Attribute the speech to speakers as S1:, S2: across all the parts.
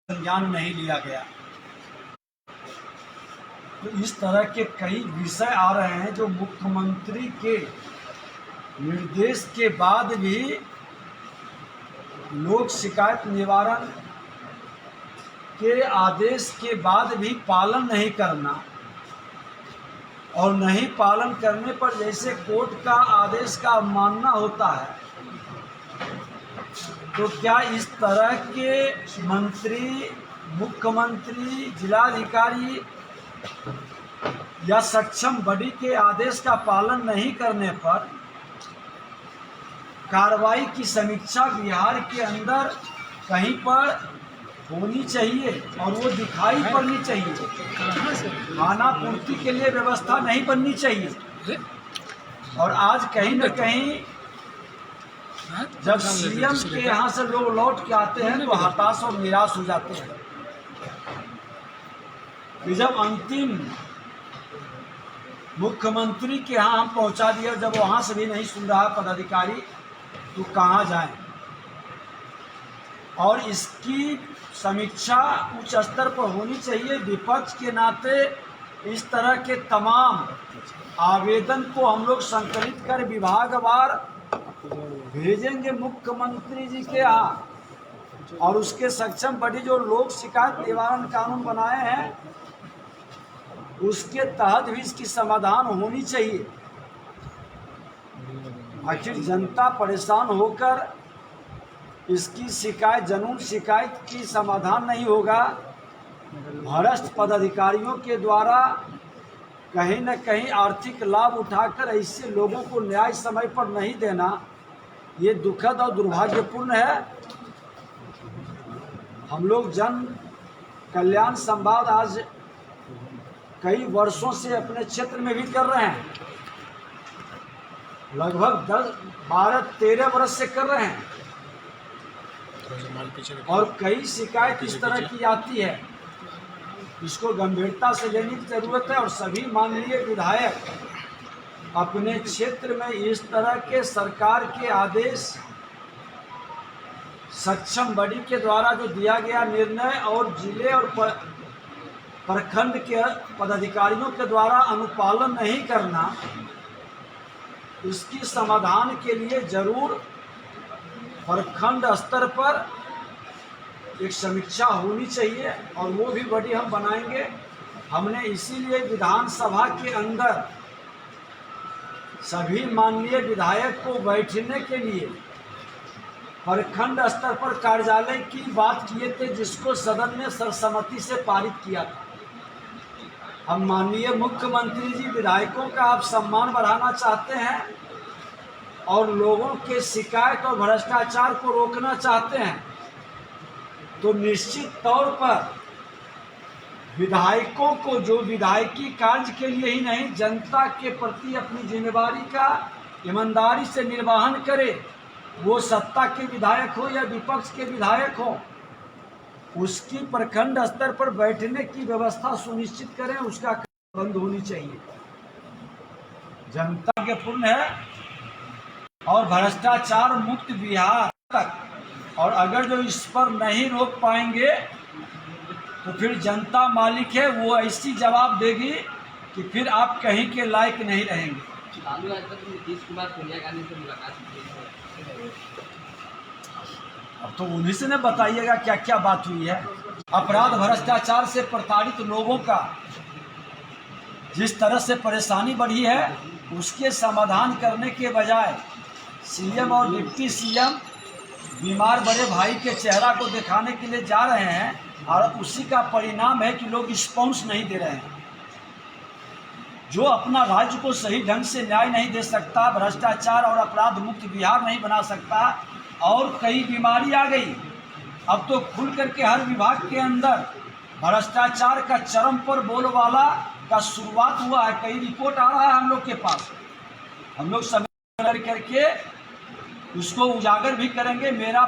S1: संज्ञान नहीं लिया गया। तो इस तरह के कई विषय आ रहे हैं जो मुख्यमंत्री के निर्देश के बाद भी लोक शिकायत निवारण के आदेश के बाद भी पालन नहीं करना, और नहीं पालन करने पर जैसे कोर्ट का आदेश का अवमानना होता है, तो क्या इस तरह के मंत्री, मुख्यमंत्री, जिलाधिकारी या सक्षम बॉडी के आदेश का पालन नहीं करने पर कार्रवाई की समीक्षा बिहार के अंदर कहीं पर होनी चाहिए और वो दिखाई पड़नी चाहिए। खाना पूर्ति के लिए व्यवस्था नहीं बननी चाहिए। और आज कहीं न कहीं जब सीएम के यहाँ से लोग लौट के आते हैं तो हताश और निराश हो जाते हैं कि जब अंतिम मुख्यमंत्री के यहाँ हम पहुँचा दिया, जब वहाँ से भी नहीं सुन रहा पदाधिकारी, तो कहाँ जाएं। और इसकी समीक्षा उच्च स्तर पर होनी चाहिए। विपक्ष के नाते इस तरह के तमाम आवेदन को हम लोग संकलित कर विभागवार भेजेंगे मुख्यमंत्री जी के यहाँ, और उसके सक्षम बॉडी जो लोक शिकायत निवारण कानून बनाए हैं उसके तहत भी इसकी समाधान होनी चाहिए। आखिर जनता परेशान होकर इसकी शिकायत, जनून शिकायत की समाधान नहीं होगा। भ्रष्ट पदाधिकारियों के द्वारा कहीं न कहीं आर्थिक लाभ उठाकर ऐसे लोगों को न्याय समय पर नहीं देना, ये दुखद और दुर्भाग्यपूर्ण है। हम लोग जन कल्याण संवाद आज कई वर्षों से अपने क्षेत्र में भी कर रहे हैं, लगभग 10, 12, 13 वर्ष से कर रहे हैं, और कई शिकायत इस तरह की आती है। इसको गंभीरता से लेने की जरूरत है और सभी माननीय विधायक अपने क्षेत्र में इस तरह के सरकार के आदेश, सक्षम बॉडी के द्वारा जो दिया गया निर्णय और जिले और प्रखंड के पदाधिकारियों के द्वारा अनुपालन नहीं करना, इसकी समाधान के लिए जरूर प्रखंड स्तर पर एक समीक्षा होनी चाहिए, और वो भी बॉडी हम बनाएंगे। हमने इसीलिए विधानसभा के अंदर सभी माननीय विधायक को बैठने के लिए प्रखंड स्तर पर कार्यालय की बात किए थे, जिसको सदन ने सर्वसम्मति से पारित किया था। हम माननीय मुख्यमंत्री जी विधायकों का आप सम्मान बढ़ाना चाहते हैं और लोगों के शिकायत और भ्रष्टाचार को रोकना चाहते हैं, तो निश्चित तौर पर विधायकों को जो विधायकी कार्य के लिए ही नहीं, जनता के प्रति अपनी जिम्मेदारी का ईमानदारी से निर्वहन करे, वो सत्ता के विधायक हो या विपक्ष के विधायक हो, उसकी प्रखंड स्तर पर बैठने की व्यवस्था सुनिश्चित करें, उसका बंद होनी चाहिए। जनता के पूर्ण है और भ्रष्टाचार मुक्त बिहार तक, और अगर जो इस पर नहीं रोक पाएंगे तो फिर जनता मालिक है, वो ऐसी जवाब देगी कि फिर आप कहीं के लायक नहीं रहेंगे।
S2: नीतीश कुमार सोनिया गांधी से मुलाकात की,
S1: अब तो उन्हीं से न बताइएगा क्या क्या बात हुई है। अपराध भ्रष्टाचार से प्रताड़ित लोगों का जिस तरह से परेशानी बढ़ी है, उसके समाधान करने के बजाय सीएम और डिप्टी सीएम बीमार बड़े भाई के चेहरा को दिखाने के लिए जा रहे हैं, और उसी का परिणाम है कि लोग रिस्पॉन्स नहीं दे रहे हैं। जो अपना राज्य को सही ढंग से न्याय नहीं दे सकता, भ्रष्टाचार और अपराध मुक्त बिहार नहीं बना सकता, और कई बीमारी आ गई। अब तो खुल करके हर विभाग के अंदर भ्रष्टाचार का चरम पर बोलबाला का शुरुआत हुआ है। कई रिपोर्ट आ रहा है हम लोग के पास, हम लोग समय करके उसको उजागर भी करेंगे। मेरा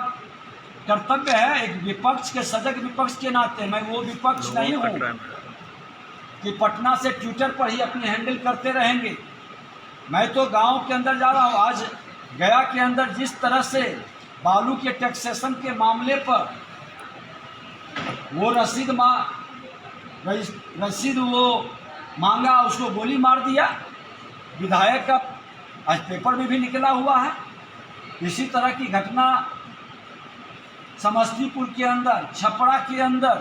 S1: कर्तव्य है एक विपक्ष के, सजग विपक्ष के नाते, मैं वो विपक्ष नहीं हूँ कि पटना से ट्विटर पर ही अपनी हैंडल करते रहेंगे। मैं तो गांव के अंदर जा रहा हूँ। आज गया के अंदर जिस तरह से बालू के टैक्सेशन के मामले पर वो रसीद वो मांगा, उसको गोली मार दिया। विधायक का आज पेपर में भी निकला हुआ है। इसी तरह की घटना समस्तीपुर के अंदर, छपरा के अंदर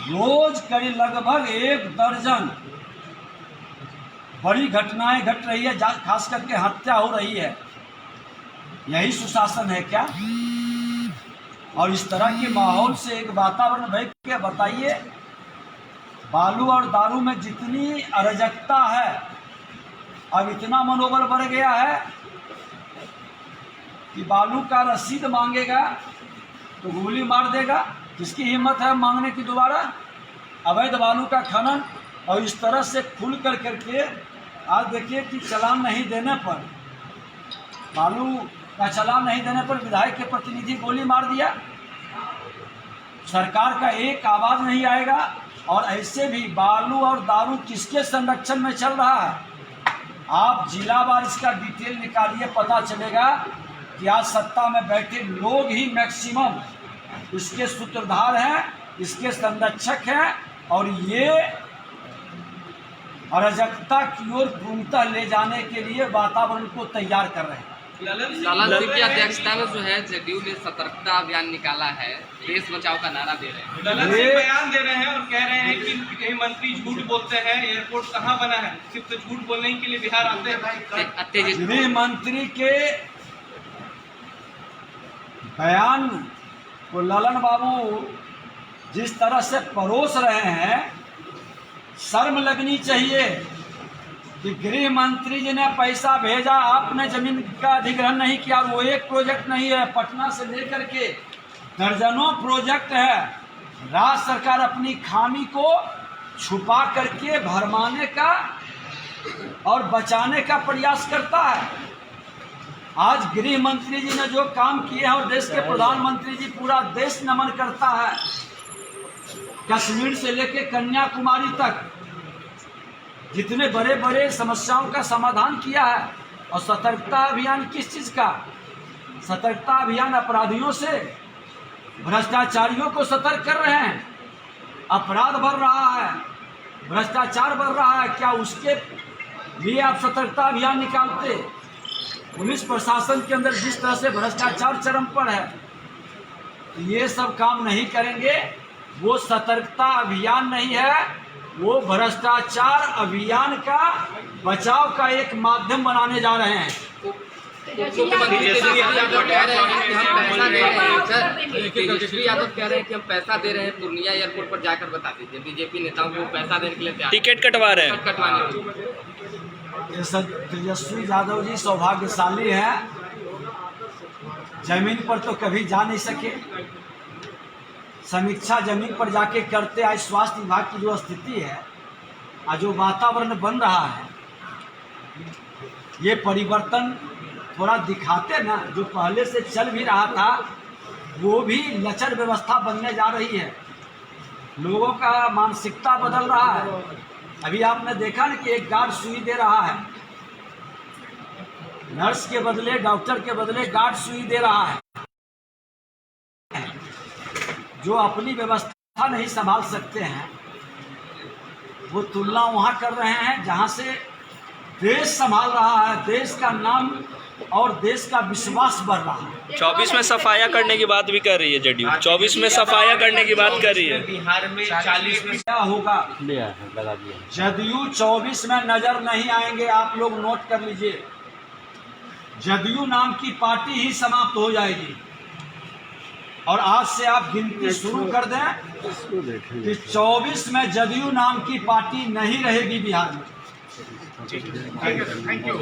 S1: रोज करीब लगभग 1 दर्जन बड़ी घटनाएं घट रही है, खास करके हत्या हो रही है। यही सुशासन है क्या? और इस तरह के माहौल से एक वातावरण भाई क्या बताइए, बालू और दारू में जितनी अराजकता है, अब इतना मनोबल बढ़ गया है कि बालू का रसीद मांगेगा तो गोली मार देगा। किसकी हिम्मत है मांगने की दोबारा? अवैध बालू का खनन, और इस तरह से खुल कर करके आज देखिए कि चालान नहीं देने पर, बालू का चालान नहीं देने पर विधायक के प्रतिनिधि गोली मार दिया। सरकार का एक आवाज नहीं आएगा। और ऐसे भी बालू और दारू किसके संरक्षण में चल रहा है? आप जिलावार इसका डिटेल निकालिए, पता चलेगा कि आज सत्ता में बैठे लोग ही मैक्सिमम इसके सूत्रधार हैं, इसके संरक्षक हैं, और ये अराजकता की ओर पूर्णतः ले जाने के लिए वातावरण को तैयार कर रहे हैं।
S2: ललन सिंह की अध्यक्षता में जो है जदयू ने सतर्कता अभियान निकाला है, देश बचाओ का नारा दे रहे हैं।
S3: ललन सिंह बयान दे रहे हैं और कह रहे हैं कि कई मंत्री झूठ बोलते हैं, एयरपोर्ट कहाँ बना है, सिर्फ तो झूठ बोलने के लिए बिहार आते हैं।
S1: गृह मंत्री के बयान को ललन बाबू जिस तरह से परोस रहे हैं, शर्म लगनी चाहिए कि गृह मंत्री जी ने पैसा भेजा, आपने जमीन का अधिग्रहण नहीं किया। वो एक प्रोजेक्ट नहीं है, पटना से लेकर के दर्जनों प्रोजेक्ट है। राज्य सरकार अपनी खामी को छुपा करके भरमाने का और बचाने का प्रयास करता है। आज गृह मंत्री जी ने जो काम किए हैं, और देश के प्रधानमंत्री जी, पूरा देश नमन करता है। कश्मीर से लेकर कन्याकुमारी तक जितने बड़े बड़े समस्याओं का समाधान किया है। और सतर्कता अभियान किस चीज़ का? सतर्कता अभियान अपराधियों से, भ्रष्टाचारियों को सतर्क कर रहे हैं। अपराध बढ़ रहा है, भ्रष्टाचार बढ़ रहा है, क्या उसके लिए आप सतर्कता अभियान निकालते? पुलिस प्रशासन के अंदर जिस तरह से भ्रष्टाचार चरम पर है, ये सब काम नहीं करेंगे। वो सतर्कता अभियान नहीं है, वो भ्रष्टाचार अभियान का बचाव का एक माध्यम बनाने जा रहे हैं।
S2: तेजस्वी यादव कह रहे हैं कि हम पैसा दे रहे हैं। सर, तेजस्वी यादव कह रहे हैं कि हम पैसा दे रहे हैं, पूर्णिया एयरपोर्ट पर जाकर बता दीजिए। बीजेपी नेताओं को पैसा देने के लिए तैयार,
S4: टिकट कटवा रहे हैं।
S2: कटवाने के लिए।
S1: ये सब तेजस्वी यादव जी सौभाग्यशाली है, जमीन पर तो कभी जा नहीं सके। समीक्षा जमीन पर जाके करते। आज स्वास्थ्य विभाग की जो स्थिति है, आज जो वातावरण बन रहा है, ये परिवर्तन थोड़ा दिखाते ना। जो पहले से चल भी रहा था, वो भी लचर व्यवस्था बनने जा रही है। लोगों का मानसिकता बदल रहा है। अभी आपने देखा ना कि एक गार्ड सुई दे रहा है, नर्स के बदले, डॉक्टर के बदले गार्ड सुई दे रहा है। जो अपनी व्यवस्था नहीं संभाल सकते हैं, वो तुलना वहाँ कर रहे हैं जहाँ से देश संभाल रहा है, देश का नाम और देश का विश्वास बढ़ रहा है।
S4: 24 में सफाया करने की बात भी कर रही है जदयू। 24 में सफाया करने की बात कर रही है।
S3: बिहार में 40 में
S1: क्या होगा? लगा दिया। जदयू 24 में नजर नहीं आएंगे। आप लोग नोट कर लीजिए, जदयू नाम की पार्टी ही समाप्त हो जाएगी। और आज से आप गिनती शुरू कर दें कि 24 में जदयू नाम की पार्टी नहीं रहेगी बिहार में।
S3: Thank you.